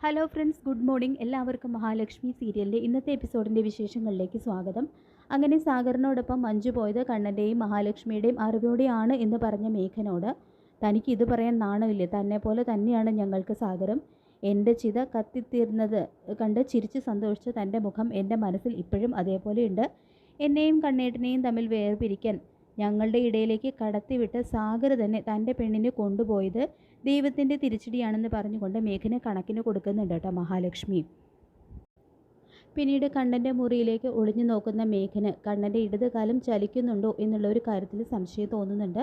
Hello friends, good morning. എല്ലാവർക്കും മഹാലക്ഷ്മി സീരിയലിൻ്റെ ഇന്നത്തെ എപ്പിസോഡിൻ്റെ വിശേഷങ്ങളിലേക്ക് സ്വാഗതം. അങ്ങനെ സാഗറിനോടൊപ്പം മഞ്ജു പോയത് കണ്ണൻ്റെയും മഹാലക്ഷ്മിയുടെയും അറിവോടെയാണ് എന്ന് പറഞ്ഞ മേഘനോട്, തനിക്ക് ഇത് പറയാൻ നാണമില്ലേ, തന്നെ പോലെ തന്നെയാണ് ഞങ്ങൾക്ക് സാഗറും. എൻ്റെ ചിത കത്തിത്തീർന്നത് കണ്ട് ചിരിച്ച് സന്തോഷിച്ച തൻ്റെ മുഖം എൻ്റെ മനസ്സിൽ ഇപ്പോഴും അതേപോലെയുണ്ട്. എന്നെയും കണ്ണേട്ടനെയും തമ്മിൽ വേർപിരിക്കാൻ ഞങ്ങളുടെ ഇടയിലേക്ക് കടത്തിവിട്ട് സാഗർ തന്നെ തൻ്റെ പെണ്ണിനെ കൊണ്ടുപോയത് ദൈവത്തിൻ്റെ തിരിച്ചടിയാണെന്ന് പറഞ്ഞുകൊണ്ട് മേഘന് കണക്കിന് കൊടുക്കുന്നുണ്ട് കേട്ടോ മഹാലക്ഷ്മി. പിന്നീട് കണ്ണൻ്റെ മുറിയിലേക്ക് ഒളിഞ്ഞു നോക്കുന്ന മേഘന് കണ്ണൻ്റെ ഇടത് കാലം ചലിക്കുന്നുണ്ടോ എന്നുള്ള ഒരു കാര്യത്തിൽ സംശയം തോന്നുന്നുണ്ട്.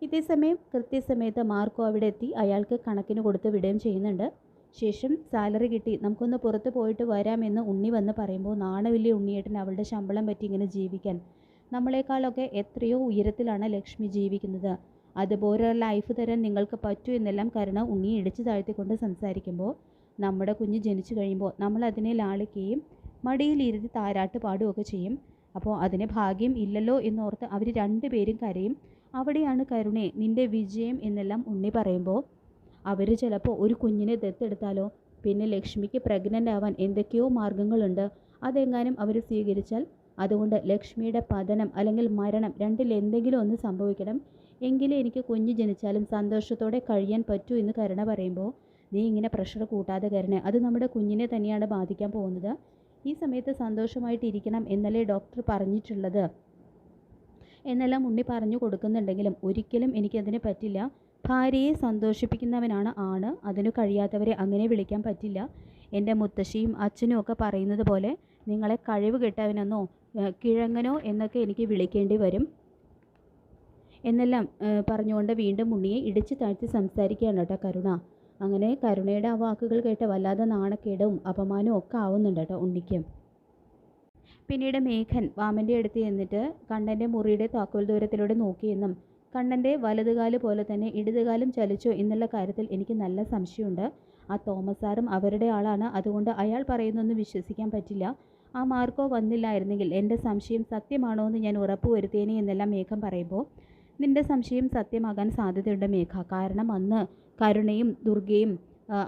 ഇതേസമയം കൃത്യസമയത്ത് മാർക്കോ അവിടെ എത്തി അയാൾക്ക് കണക്കിന് കൊടുത്ത് വിടുകയും ചെയ്യുന്നുണ്ട്. ശേഷം സാലറി കിട്ടി, നമുക്കൊന്ന് പുറത്ത് പോയിട്ട് വരാമെന്ന് ഉണ്ണി വന്ന് പറയുമ്പോൾ, നാണമില്ലേ ഉണ്ണിയേട്ടൻ അവളുടെ ശമ്പളം പറ്റി ഇങ്ങനെ ജീവിക്കാൻ? നമ്മളെക്കാളൊക്കെ എത്രയോ ഉയരത്തിലാണ് ലക്ഷ്മി ജീവിക്കുന്നത്. അതുപോലെ ലൈഫ് തരാൻ നിങ്ങൾക്ക് പറ്റൂ എന്നെല്ലാം കരുണ ഉണ്ണിയെ ഇടിച്ചു താഴ്ത്തിക്കൊണ്ട് സംസാരിക്കുമ്പോൾ, നമ്മുടെ കുഞ്ഞ് ജനിച്ചു കഴിയുമ്പോൾ നമ്മൾ അതിനെ ലാളിക്കുകയും മടിയിലിരുത്തി താരാട്ട് പാടുകയൊക്കെ ചെയ്യും. അപ്പോൾ അതിന് ഭാഗ്യം ഇല്ലല്ലോ എന്നോർത്ത് അവർ രണ്ടുപേരും കരയും. അവിടെയാണ് കരുണേ നിൻ്റെ വിജയം എന്നെല്ലാം ഉണ്ണി പറയുമ്പോൾ, അവർ ചിലപ്പോൾ ഒരു കുഞ്ഞിനെ ദത്തെടുത്താലോ, പിന്നെ ലക്ഷ്മിക്ക് പ്രഗ്നൻ്റ് ആവാൻ എന്തൊക്കെയോ മാർഗങ്ങളുണ്ട്. അതെങ്ങാനും അവർ സ്വീകരിച്ചാൽ അതുകൊണ്ട് ലക്ഷ്മിയുടെ പതനം അല്ലെങ്കിൽ മരണം രണ്ടിൽ എന്തെങ്കിലും ഒന്ന് സംഭവിക്കണം, എങ്കിലേ എനിക്ക് കുഞ്ഞ് ജനിച്ചാലും സന്തോഷത്തോടെ കഴിയാൻ പറ്റൂ എന്ന് കരുണ പറയുമ്പോൾ, നീ ഇങ്ങനെ പ്രഷർ കൂട്ടാതെ കരുണേ, അത് നമ്മുടെ കുഞ്ഞിനെ തന്നെയാണ് ബാധിക്കാൻ പോകുന്നത്. ഈ സമയത്ത് സന്തോഷമായിട്ടിരിക്കണം എന്നല്ലേ ഡോക്ടർ പറഞ്ഞിട്ടുള്ളത് എന്നെല്ലാം ഉണ്ണി പറഞ്ഞു കൊടുക്കുന്നുണ്ടെങ്കിലും ഒരിക്കലും എനിക്കതിന് പറ്റില്ല. ഭാര്യയെ സന്തോഷിപ്പിക്കുന്നവനാണ് ആണ്, അതിനു കഴിയാത്തവരെ അങ്ങനെ വിളിക്കാൻ പറ്റില്ല. എൻ്റെ മുത്തശ്ശിയും അച്ഛനും ഒക്കെ പറയുന്നത് പോലെ നിങ്ങളെ കഴിവ് കെട്ടവനെന്നോ കിഴങ്ങനോ എന്നൊക്കെ എനിക്ക് വിളിക്കേണ്ടി വരും എന്നെല്ലാം പറഞ്ഞുകൊണ്ട് വീണ്ടും ഉണ്ണിയെ ഇടിച്ചു താഴ്ത്തി സംസാരിക്കുകയാണ് കേട്ടോ കരുണ. അങ്ങനെ കരുണയുടെ ആ വാക്കുകൾ കേട്ട് വല്ലാതെ നാണക്കേടും അപമാനവും ഒക്കെ ആവുന്നുണ്ട് കേട്ടോ ഉണ്ണിക്ക്. പിന്നീട് മേഘൻ വാമൻ്റെ അടുത്ത് ചെന്നിട്ട് കണ്ണൻ്റെ മുറിയുടെ താക്കോൽ ദൂരത്തിലൂടെ നോക്കിയെന്നും കണ്ണൻ്റെ വലതുകാല് പോലെ തന്നെ ഇടതുകാലം ചലിച്ചോ എന്നുള്ള കാര്യത്തിൽ എനിക്ക് നല്ല സംശയമുണ്ട്. ആ തോമസ് സാറും അവരുടെ ആളാണ്, അതുകൊണ്ട് അയാൾ പറയുന്നൊന്നും വിശ്വസിക്കാൻ പറ്റില്ല. ആ മാർക്കോ വന്നില്ലായിരുന്നെങ്കിൽ എൻ്റെ സംശയം സത്യമാണോ എന്ന് ഞാൻ ഉറപ്പുവരുത്തേനെ എന്നെല്ലാം മേഘം പറയുമ്പോൾ, നിൻ്റെ സംശയം സത്യമാകാൻ സാധ്യതയുണ്ട് മേഘ. കാരണം അന്ന് കരുണയും ദുർഗയും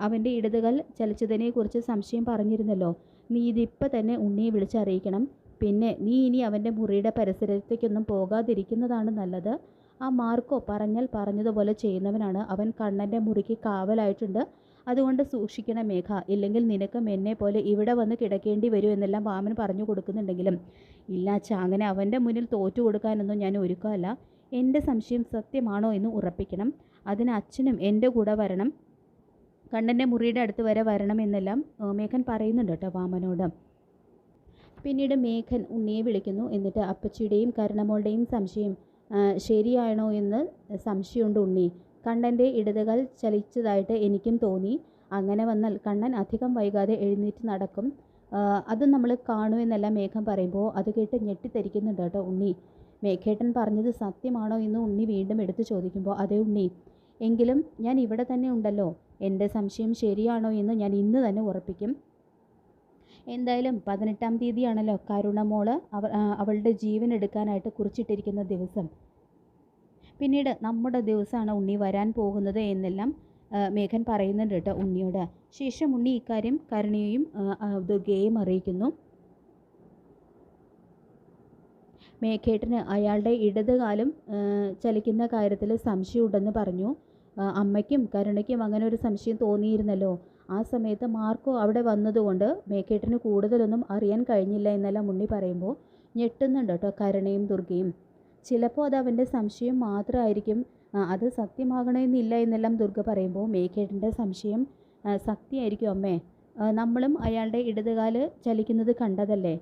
അവൻ്റെ ഇടതുകാൽ ചലിച്ചതിനെക്കുറിച്ച് സംശയം പറഞ്ഞിരുന്നല്ലോ. നീ ഇതിപ്പോൾ തന്നെ ഉണ്ണിയെ വിളിച്ചറിയിക്കണം. പിന്നെ നീ ഇനി അവൻ്റെ മുറിയുടെ പരിസരത്തേക്കൊന്നും പോകാതിരിക്കുന്നതാണ് നല്ലത്. ആ മാർക്കോ പറഞ്ഞാൽ പറഞ്ഞതുപോലെ ചെയ്യുന്നവനാണ്. അവൻ കണ്ണൻ്റെ മുറിക്ക് കാവലായിട്ടുണ്ട്, അതുകൊണ്ട് സൂക്ഷിക്കണം മേഘ, ഇല്ലെങ്കിൽ നിനക്കും എന്നെ പോലെ ഇവിടെ വന്ന് കിടക്കേണ്ടി വരും എന്നെല്ലാം വാമൻ പറഞ്ഞു കൊടുക്കുന്നുണ്ടെങ്കിലും, ഇല്ലാച്ച അങ്ങനെ അവൻ്റെ മുന്നിൽ തോറ്റു കൊടുക്കാനൊന്നും ഞാൻ ഒരുക്കമല്ല. എൻ്റെ സംശയം സത്യമാണോ എന്ന് ഉറപ്പിക്കണം. അതിന് അച്ഛനും എൻ്റെ കൂടെ വരണം, കണ്ണൻ്റെ മുറിയുടെ അടുത്ത് വരെ വരണം എന്നെല്ലാം മേഘൻ പറയുന്നുണ്ട് കേട്ടോ വാമനോട്. പിന്നീട് മേഘൻ ഉണ്ണിയെ വിളിക്കുന്നു. എന്നിട്ട് അപ്പച്ചിയുടെയും കരുണമോളുടെയും സംശയം ശരിയാണോ എന്ന് സംശയമുണ്ട് ഉണ്ണി. കണ്ണൻ്റെ ഇടതുകാൽ ചലിച്ചതായിട്ട് എനിക്കും തോന്നി. അങ്ങനെ വന്നാൽ കണ്ണൻ അധികം വൈകാതെ എഴുന്നേറ്റ് നടക്കും, അത് നമ്മൾ കാണുമെന്നെല്ലാം മേഘം പറയുമ്പോൾ അത് കേട്ട് ഞെട്ടിത്തരിക്കുന്നുണ്ട് കേട്ടോ ഉണ്ണി. മേഘേട്ടൻ പറഞ്ഞത് സത്യമാണോ എന്ന് ഉണ്ണി വീണ്ടും എടുത്ത് ചോദിക്കുമ്പോൾ, അതേ ഉണ്ണി, എങ്കിലും ഞാൻ ഇവിടെ തന്നെ ഉണ്ടല്ലോ. എൻ്റെ സംശയം ശരിയാണോ എന്ന് ഞാൻ ഇന്ന് തന്നെ ഉറപ്പിക്കും. എന്തായാലും 18-ാം തീയതിയാണല്ലോ കരുണമോള് അവളുടെ ജീവൻ എടുക്കാനായിട്ട് കുറിച്ചിട്ടിരിക്കുന്ന ദിവസം. പിന്നീട് നമ്മുടെ ദിവസമാണ് ഉണ്ണി വരാൻ പോകുന്നത് എന്നെല്ലാം മേഘൻ പറയുന്നുണ്ട് കേട്ടോ ഉണ്ണിയോട്. ശേഷം ഉണ്ണി ഇക്കാര്യം കരുണയെയും ദുർഗയെയും അറിയിക്കുന്നു. മേഘേട്ടന് അയാളുടെ ഇടതുകാലം ചലിക്കുന്ന കാര്യത്തിൽ സംശയമുണ്ടെന്ന് പറഞ്ഞു. അമ്മയ്ക്കും കരുണയ്ക്കും അങ്ങനെ ഒരു സംശയം തോന്നിയിരുന്നല്ലോ. ആ സമയത്ത് മാർക്കോ അവിടെ വന്നതുകൊണ്ട് മേഘേട്ടന് കൂടുതലൊന്നും അറിയാൻ കഴിഞ്ഞില്ല എന്നെല്ലാം ഉണ്ണി പറയുമ്പോൾ ഞെട്ടുന്നുണ്ട് കേട്ടോ കരുണയും ദുർഗയും. ചിലപ്പോൾ അത് അവൻ്റെ സംശയം മാത്രമായിരിക്കും, അത് സത്യമാകണമെന്നില്ല എന്നെല്ലാം ദുർഗ പറയുമ്പോൾ, മേഘേട്ടൻ്റെ സംശയം സത്യമായിരിക്കും അമ്മേ, നമ്മളും അയാളുടെ ഇടതുകാല് ചലിക്കുന്നത് കണ്ടതല്ലേ.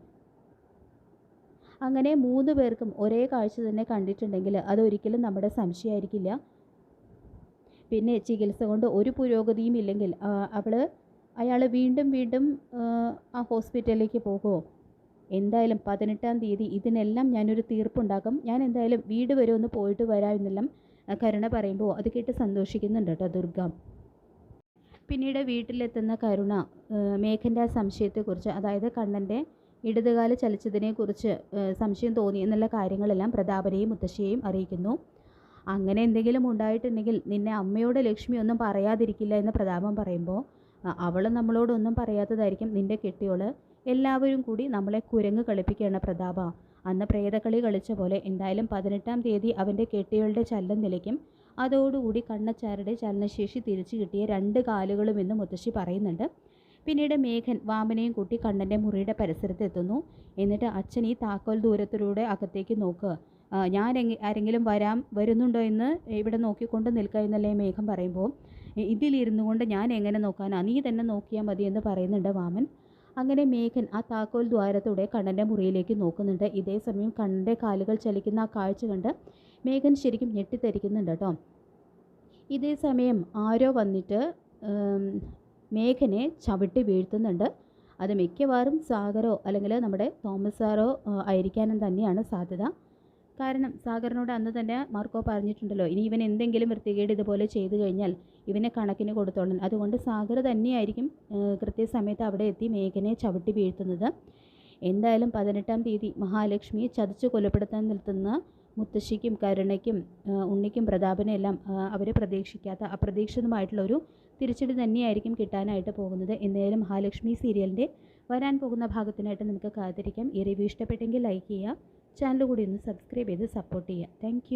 അങ്ങനെ 3 പേർക്കും ഒരേ കാഴ്ച തന്നെ കണ്ടിട്ടുണ്ടെങ്കിൽ അതൊരിക്കലും നമ്മുടെ സംശയമായിരിക്കില്ല. പിന്നെ ചികിത്സ കൊണ്ട് ഒരു പുരോഗതിയും ഇല്ലെങ്കിൽ അയാൾ വീണ്ടും വീണ്ടും ആ ഹോസ്പിറ്റലിലേക്ക് പോകുമോ? എന്തായാലും 18-ാം തീയതി ഇതിനെല്ലാം ഞാനൊരു തീർപ്പുണ്ടാക്കും. ഞാൻ എന്തായാലും വീട് വരെ ഒന്ന് പോയിട്ട് വരാമെന്നെല്ലാം കരുണ പറയുമ്പോൾ അത് കേട്ട് സന്തോഷിക്കുന്നുണ്ട് കേട്ടോ ദുർഗ. പിന്നീട് വീട്ടിലെത്തുന്ന കരുണ മേഘൻ്റെ ആ സംശയത്തെക്കുറിച്ച്, അതായത് കണ്ണൻ്റെ ഇടതുകാല് ചലിച്ചതിനെക്കുറിച്ച് സംശയം തോന്നി എന്നുള്ള കാര്യങ്ങളെല്ലാം പ്രതാപനെയും മുത്തശ്ശിയെയും അറിയിക്കുന്നു. അങ്ങനെ എന്തെങ്കിലും ഉണ്ടായിട്ടുണ്ടെങ്കിൽ നിന്നെ അമ്മയോട് ലക്ഷ്മി ഒന്നും പറയാതിരിക്കില്ല എന്ന് പ്രതാപൻ പറയുമ്പോൾ, അവൾ നമ്മളോടൊന്നും പറയാത്തതായിരിക്കും നിൻ്റെ കെട്ടിയോള്. എല്ലാവരും കൂടി നമ്മളെ കുരങ്ങ് കളിപ്പിക്കുകയാണ് പ്രതാപ. അന്ന് പ്രേതക്കളി കളിച്ച പോലെ എന്തായാലും 18-ാം തീയതി അവൻ്റെ കെട്ടിയോളുടെ ചലനം നിലയ്ക്കും. അതോടുകൂടി കണ്ണച്ചാരുടെ ചലനശേഷി തിരിച്ചു കിട്ടിയ 2 കാലുകളും എന്ന് മുത്തശ്ശി പറയുന്നുണ്ട്. പിന്നീട് മേഘൻ വാമനയും കൂട്ടി കണ്ണൻ്റെ മുറിയുടെ പരിസരത്തെത്തുന്നു. എന്നിട്ട് അച്ഛൻ ഈ താക്കോൽ ദൂരത്തിലൂടെ അകത്തേക്ക് നോക്കുക. ഞാൻ ആരെങ്കിലും വരുന്നുണ്ടോ എന്ന് ഇവിടെ നോക്കിക്കൊണ്ട് നിൽക്കുക എന്നല്ലേ മേഘൻ പറയുമ്പോൾ, ഇതിലിരുന്നു കൊണ്ട് ഞാൻ എങ്ങനെ നോക്കാനാ, നീ തന്നെ നോക്കിയാൽ മതി എന്ന് പറയുന്നുണ്ട് വാമൻ. അങ്ങനെ മേഘൻ ആ താക്കോൽ ദ്വാരത്തോടെ കണ്ണൻ്റെ മുറിയിലേക്ക് നോക്കുന്നുണ്ട്. ഇതേ സമയം കണ്ണൻ്റെ കാലുകൾ ചലിക്കുന്ന ആ കാഴ്ച കണ്ട് മേഘൻ ശരിക്കും ഞെട്ടിത്തരിക്കുന്നുണ്ട് കേട്ടോ. ഇതേ സമയം ആരോ വന്നിട്ട് മേഘനെ ചവിട്ടി വീഴ്ത്തുന്നുണ്ട്. അത് മിക്കവാറും സാഗറോ അല്ലെങ്കിൽ നമ്മുടെ തോമസ് സാറോ ആയിരിക്കാനും തന്നെയാണ് സാധ്യത. കാരണം സാഗറിനോട് അന്ന് തന്നെ മാർക്കോ പറഞ്ഞിട്ടുണ്ടല്ലോ, ഇനി ഇവൻ എന്തെങ്കിലും വൃത്തികേട് ഇതുപോലെ ചെയ്തു കഴിഞ്ഞാൽ ഇവനെ കണക്കിന് കൊടുത്തോളാൻ. അതുകൊണ്ട് സാഗർ തന്നെയായിരിക്കും കൃത്യസമയത്ത് അവിടെ എത്തി മേഘനെ ചവിട്ടി വീഴ്ത്തുന്നത്. എന്തായാലും 18-ാം തീയതി മഹാലക്ഷ്മിയെ ചതിച്ചു കൊലപ്പെടുത്താൻ നിർത്തുന്ന മുത്തശ്ശിക്കും കരുണയ്ക്കും ഉണ്ണിക്കും പ്രതാപനും എല്ലാം അവർ പ്രതീക്ഷിക്കാത്ത അപ്രതീക്ഷിതമായിട്ടുള്ളൊരു തിരിച്ചടി തന്നെയായിരിക്കും കിട്ടാനായിട്ട് പോകുന്നത്. എന്തായാലും മഹാലക്ഷ്മി സീരിയലിൻ്റെ വരാൻ പോകുന്ന ഭാഗത്തിനായിട്ട് നമുക്ക് കാത്തിരിക്കാം. ഈ റിവ്യൂ ഇഷ്ടപ്പെട്ടെങ്കിൽ ലൈക്ക് ചെയ്യുക, ചാനൽ കൂടി ഒന്ന് സബ്സ്ക്രൈബ് ചെയ്ത് സപ്പോർട്ട് ചെയ്യുക. താങ്ക്